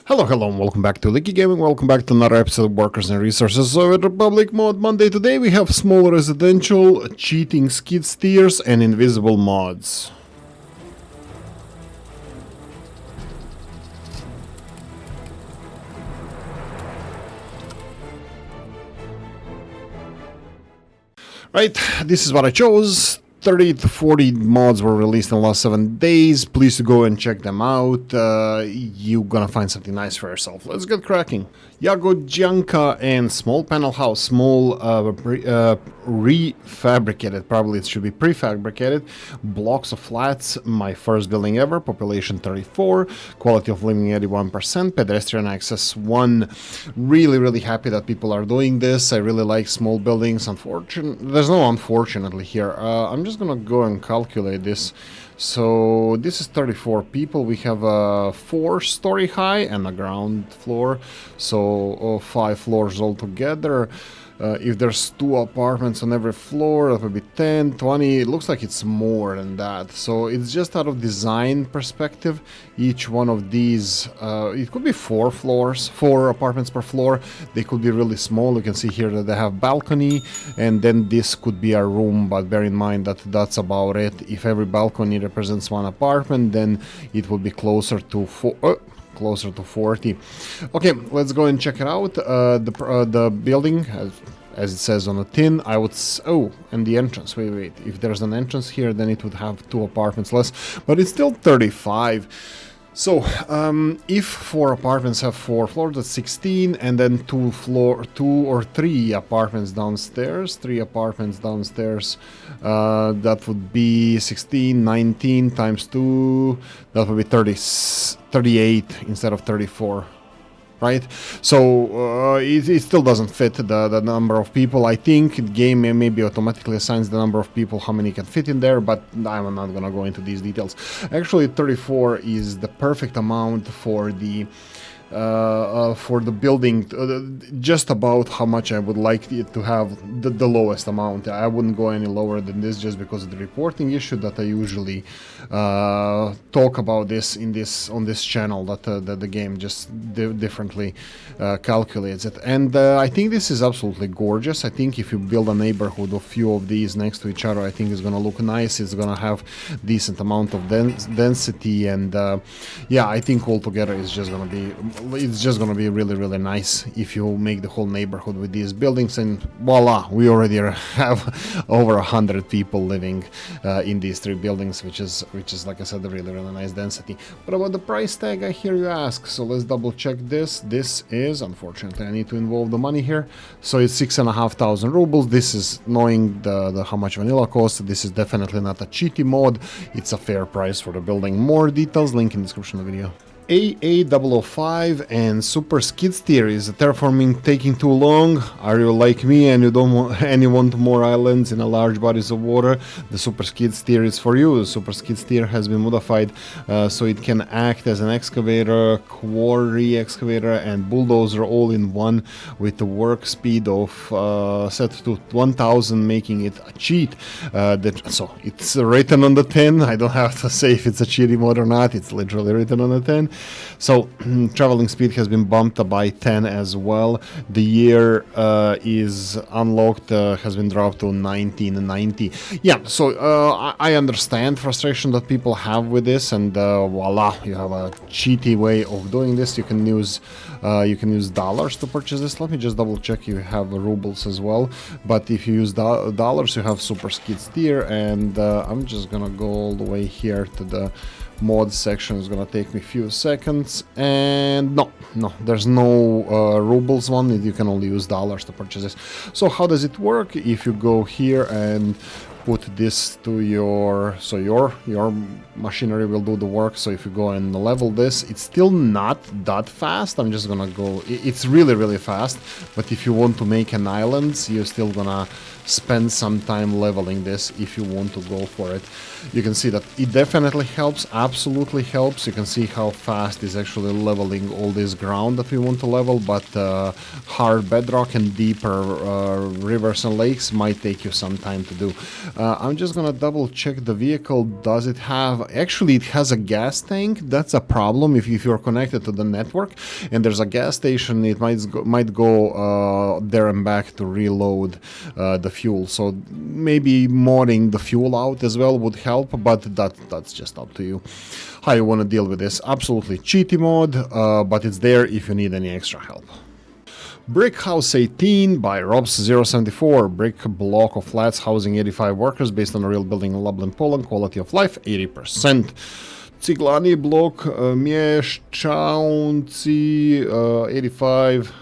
Hello, and welcome back to Oolykee Gaming. Welcome back to another episode of Workers and Resources Soviet Republic Mod Monday. Today we have small residential, cheating skid steers, and invisible mods. Right, this is what I chose. 30 to 40 mods were released in the last 7 days. Please go and check them out. You're gonna find something nice for yourself. Let's get cracking. Jagodjanka and small panel house, small refabricated, probably it should be prefabricated, blocks of flats, my first building ever, population 34, quality of living 81%, pedestrian access 1. Really happy that people are doing this. I really like small buildings. There's no unfortunately here. I'm just gonna go and calculate this. So this is 34 people. We have a 4-story high and a ground floor, so 5 floors altogether. If there's 2 apartments on every floor, that would be 10, 20. It looks like it's more than that. So it's just out of design perspective. Each one of these, it could be 4 floors, 4 apartments per floor. They could be really small. You can see here that they have balcony, and then this could be a room, but bear in mind that that's about it. If every balcony represents 1 apartment, then it would be closer to 40. Okay, let's go and check it out. The building, as it says on the tin, and the entrance. Wait. If there's an entrance here, then it would have 2 apartments less, but it's still 35. So, if 4 apartments have 4 floors, that's 16, and then 2 or 3 apartments downstairs, that would be 16, 19 times 2, that would be 38 instead of 34. Right, so it still doesn't fit the number of people. I think the game maybe automatically assigns the number of people, how many can fit in there, but I'm not gonna go into these details. Actually, 34 is the perfect amount for the building, just about how much I would like it to have the lowest amount. I wouldn't go any lower than this just because of the reporting issue that I usually talk about this on this channel, that the game just differently calculates it. And I think this is absolutely gorgeous. I think if you build a neighborhood of few of these next to each other, I think it's gonna look nice. It's gonna have decent amount of density, and yeah, I think altogether it's just gonna be really nice if you make the whole neighborhood with these buildings, and voila, we already have over 100 people living in these 3 buildings, which is like I said, a really nice density. But about the price tag, I hear you ask, so let's double check this. This is, unfortunately, I need to involve the money here, so it's 6,500 rubles. This is, knowing the how much vanilla costs, this is definitely not a cheaty mod. It's a fair price for the building. More details, link in the description of the video. AA005 and Super Skidsteer. Is terraforming taking too long? Are you like me and you want more islands in a large bodies of water? The Super Skidsteer is for you. The Super Skidsteer has been modified so it can act as an excavator, quarry excavator, and bulldozer all in one, with the work speed of set to 1000, making it a cheat. So it's written on the tin. I don't have to say if it's a cheaty mod or not. It's literally written on the tin. So traveling speed has been bumped by 10 as well. The year is unlocked, has been dropped to 1990. Yeah, so I understand frustration that people have with this, and voila, you have a cheaty way of doing this. You can use dollars to purchase this. Let me just double check. You have rubles as well, but if you use dollars, you have Super Skidsteer, and I'm just gonna go all the way here to the mod section. Is gonna take me a few seconds, and no, there's no rubles one. You can only use dollars to purchase this. So how does it work? If you go here and put this to your machinery will do the work. So if you go and level this, it's still not that fast. I'm just gonna go, it's really fast, but if you want to make an island, you're still gonna spend some time leveling this if you want to go for it. You can see that it definitely helps, absolutely helps. You can see how fast it's actually leveling all this ground that we want to level, but hard bedrock and deeper rivers and lakes might take you some time to do. I'm just gonna double check the vehicle. Does it have, actually it has a gas tank. That's a problem if you're connected to the network and there's a gas station, it might go there and back to reload the fuel. So maybe modding the fuel out as well would help, but that's just up to you how you want to deal with this. Absolutely cheaty mod, but it's there if you need any extra help. Brick House 18 by Robs074. Brick block of flats housing 85 workers based on a real building in Lublin, Poland. Quality of life 80%. Ciglani block mieszkańcy 85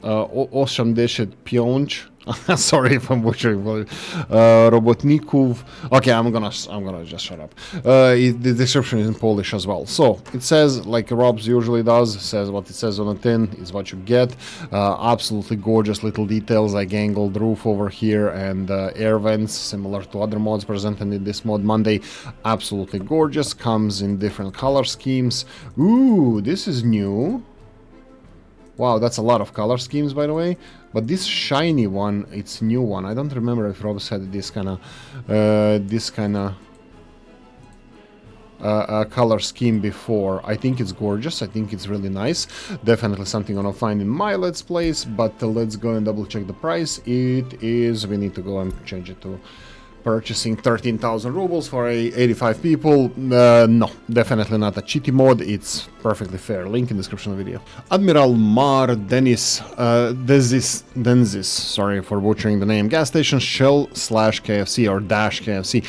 80 sorry if I'm butchering robotników. Okay, I'm gonna just shut up. The description is in Polish as well. So it says, like Robs usually does, says what it says on the tin is what you get. Absolutely gorgeous little details like angled roof over here and air vents similar to other mods presented in this mod Monday. Absolutely gorgeous. Comes in different color schemes. Ooh, this is new. Wow, that's a lot of color schemes, by the way. But this shiny one, it's new one. I don't remember if Robs had this kind of color scheme before. I think it's gorgeous. I think it's really nice. Definitely something I'm gonna find in my Let's Plays. But let's go and double check the price. It is. We need to go and change it to purchasing 13,000 rubles for 85 people. No, definitely not a cheaty mod. It's perfectly fair. Link in description of the video. Admiral Mar Denis Denzis, sorry for butchering the name. Gas station Shell/KFC or Dash KFC.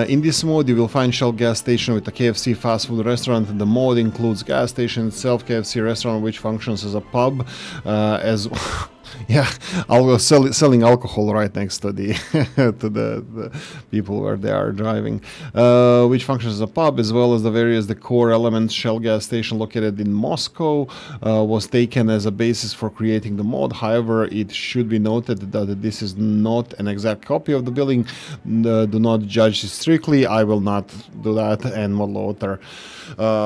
In this mod you will find Shell gas station with a KFC fast food restaurant. The mod includes gas station itself, KFC restaurant which functions as a pub, as yeah, selling alcohol right next to the to the people where they are driving, which functions as a pub, as well as the various decor elements. Shell gas station located in Moscow was taken as a basis for creating the mod. However, it should be noted that this is not an exact copy of the building. Do not judge it strictly. I will not do that. And mod author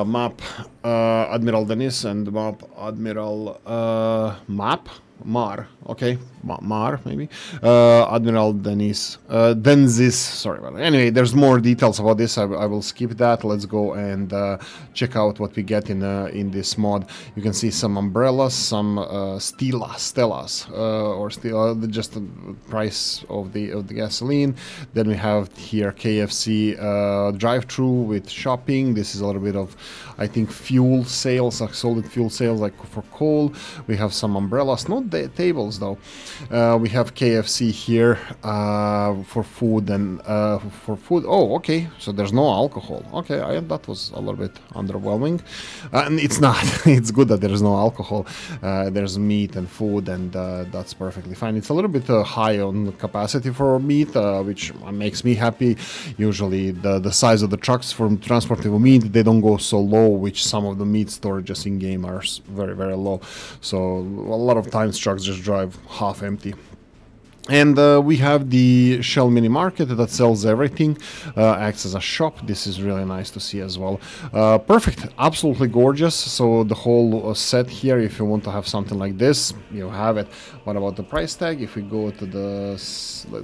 map Admiral Denis and map Admiral Mar, okay, Mar maybe, Admiral Denis, Denzis, sorry about that. Anyway, there's more details about this. I will skip that. Let's go and check out what we get in this mod. You can see some umbrellas, some Stellas, or just the price of the gasoline. Then we have here KFC drive-through with shopping. This is a little bit of, I think, fuel sales, like solid fuel sales, like for coal. We have some umbrellas, not the tables though. We have KFC here for food and for food. Oh, okay, so there's no alcohol. Okay, that was a little bit underwhelming, and it's not. It's good that there's no alcohol. There's meat and food, and that's perfectly fine. It's a little bit high on capacity for meat, which makes me happy. Usually the size of the trucks for transporting meat, they don't go so low, which some of the meat storages in game are very, very low. So a lot of times trucks just drive half empty. And we have the Shell mini market that sells everything, acts as a shop. This is really nice to see as well. Perfect, absolutely gorgeous. So the whole set here, if you want to have something like this, you have it. What about the price tag? If we go to the,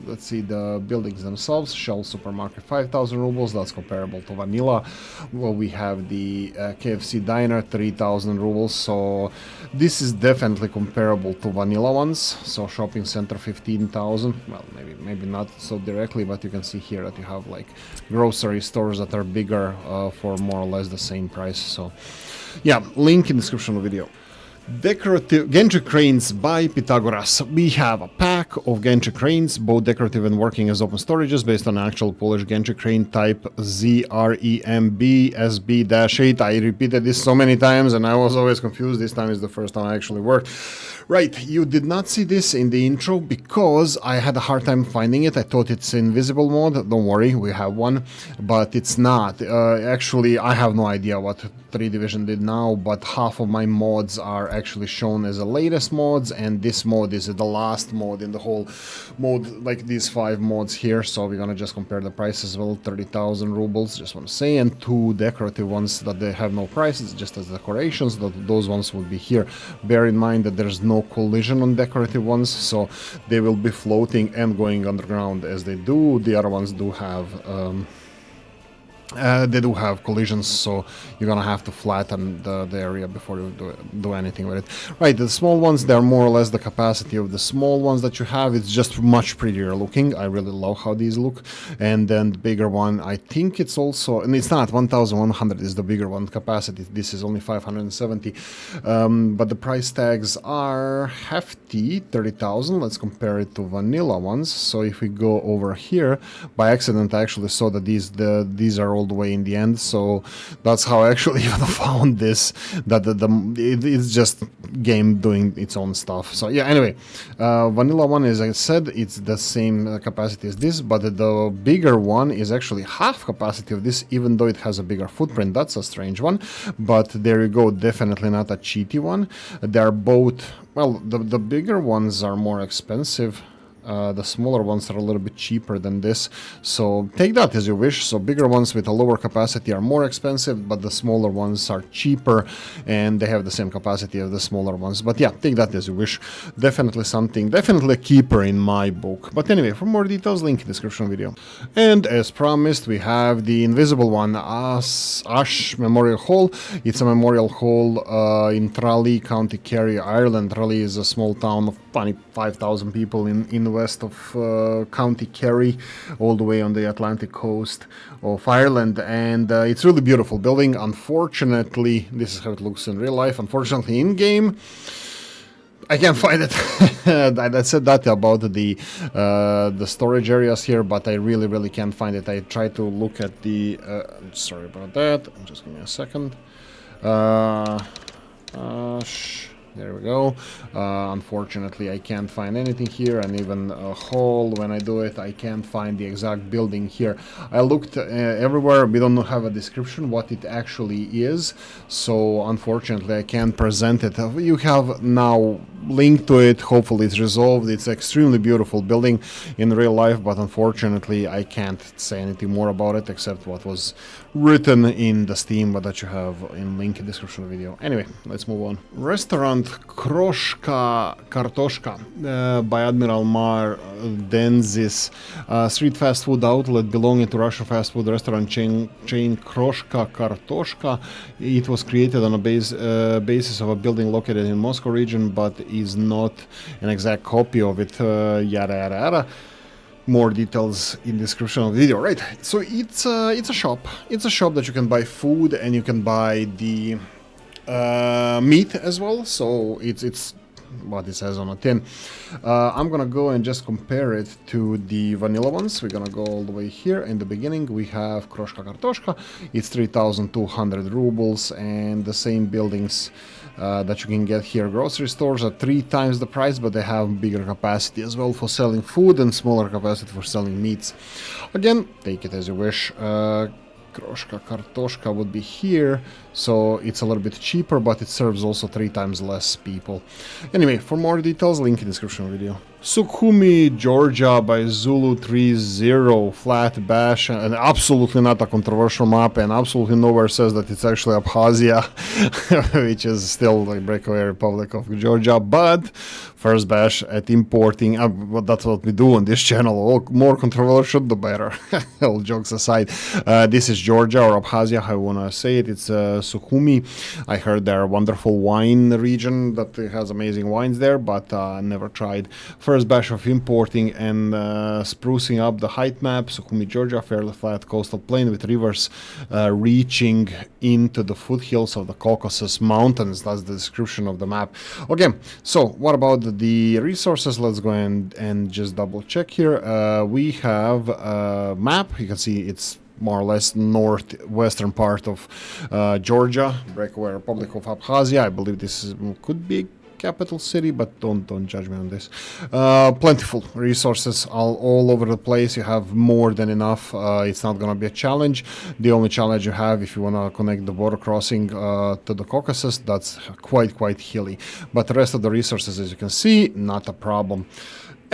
let's see, the buildings themselves, Shell supermarket 5,000 rubles, that's comparable to vanilla. Well, we have the KFC diner 3,000 rubles, so this is definitely comparable to vanilla ones. So shopping center 15,000. Well, maybe not so directly, but you can see here that you have like grocery stores that are bigger for more or less the same price. So yeah, link in the description of the video. Decorative gantry cranes by Pythagoras. We have a pack of gantry cranes, both decorative and working as open storages, based on actual Polish gantry crane type ZREMB SB-8. I repeated this so many times and I was always confused. This time is the first time I actually worked. Right, you did not see this in the intro because I had a hard time finding it. I thought it's invisible mode. Don't worry, we have one, but it's not. Actually, I have no idea what 3 Division did now, but half of my mods are actually shown as the latest mods, and this mod is the last mod in the whole mode, like these 5 mods here. So we're gonna just compare the prices as well. 30,000 rubles, just want to say, and 2 decorative ones that they have no prices, just as decorations. Those ones will be here. Bear in mind that there's no collision on decorative ones, so they will be floating and going underground as they do. The other ones do have they do have collisions, so you're gonna have to flatten the area before you do anything with it. Right, the small ones, they're more or less the capacity of the small ones that you have. It's just much prettier looking. I really love how these look. And then the bigger one, I think it's also, and it's not 1100 is the bigger one capacity. This is only 570, but the price tags are hefty, 30,000. Let's compare it to vanilla ones. So if we go over here, by accident I actually saw that these are all the way in the end, so that's how I actually even found this, that it's just game doing its own stuff. So yeah, anyway, vanilla one, as I said, it's the same capacity as this, but the bigger one is actually half capacity of this, even though it has a bigger footprint. That's a strange one, but there you go, definitely not a cheaty one. They're both, well, the bigger ones are more expensive. The smaller ones are a little bit cheaper than this, so take that as you wish. So bigger ones with a lower capacity are more expensive, but the smaller ones are cheaper and they have the same capacity of the smaller ones. But yeah, take that as you wish. Definitely something, definitely a keeper in my book. But anyway, for more details, link in the description video. And as promised, we have the invisible one, Ashe Memorial Hall. It's a memorial hall in Tralee, County Kerry, Ireland. Tralee is a small town of 25,000 people in the west of County Kerry, all the way on the Atlantic coast of Ireland, and it's really beautiful building. Unfortunately, this is how it looks in real life. Unfortunately, in game, I can't find it. I said that about the storage areas here, but I really can't find it. I tried to look at the. Sorry about that. Just give me a second. There we go. Unfortunately, I can't find anything here, and even a hall, when I do it, I can't find the exact building here. I looked everywhere. We don't have a description what it actually is, so unfortunately I can't present it. You have now link to it. Hopefully it's resolved. It's extremely beautiful building in real life, but unfortunately I can't say anything more about it except what was written in the Steam, but that you have in link in the description of the video. Anyway, let's move on. Restaurant Kroshka, Kartoshka by Admiral Mar Denzis, street fast food outlet belonging to Russian fast food restaurant chain Kroshka Kartoshka. It was created on a basis of a building located in Moscow region, but is not an exact copy of it. Yada yada yada. More details in the description of the video. Right, so it's a shop. It's a shop that you can buy food and you can buy the meat as well. So it's what it says on a tin. I'm gonna go and just compare it to the vanilla ones. We're gonna go all the way here. In the beginning we have Kroshka Kartoshka. It's 3,200 rubles, and the same buildings that you can get here. Grocery stores are 3 times the price, but they have bigger capacity as well for selling food and smaller capacity for selling meats. Again, take it as you wish. Kroshka Kartoshka would be here, so it's a little bit cheaper, but it serves also 3 times less people. Anyway, for more details, link in the description video. Sukhumi, Georgia by Zulu 30, flat bash, and absolutely not a controversial map, and absolutely nowhere says that it's actually Abhazia, which is still the breakaway Republic of Georgia, but first bash at importing, that's what we do on this channel. All more controversial, the better. All jokes aside, this is Georgia or Abhazia, how I want to say it. It's Sukhumi. I heard they're a wonderful wine region that has amazing wines there, but never tried. First bash of importing and sprucing up the height map. Sukhumi, Georgia, fairly flat coastal plain with rivers reaching into the foothills of the Caucasus Mountains. That's the description of the map. Okay, so what about the resources? Let's go and just double check here. We have a map. You can see it's more or less northwestern part of Georgia, breakaway Republic of Abhazia. I believe this could be capital city, but don't judge me on this. Plentiful resources all over the place. You have more than enough. It's not gonna be a challenge. The only challenge you have, if you want to connect the border crossing to the Caucasus, that's quite hilly, but the rest of the resources, as you can see, not a problem.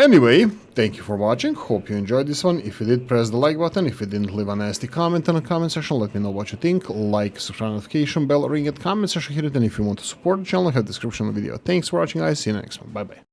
Anyway, thank you for watching, hope you enjoyed this one. If you did, press the like button. If you didn't, leave a nasty comment in the comment section, let me know what you think. Like, subscribe, notification bell, ring it, comment section, hit it, and if you want to support the channel, I have a description of the video. Thanks for watching, guys, see you in the next one, bye bye.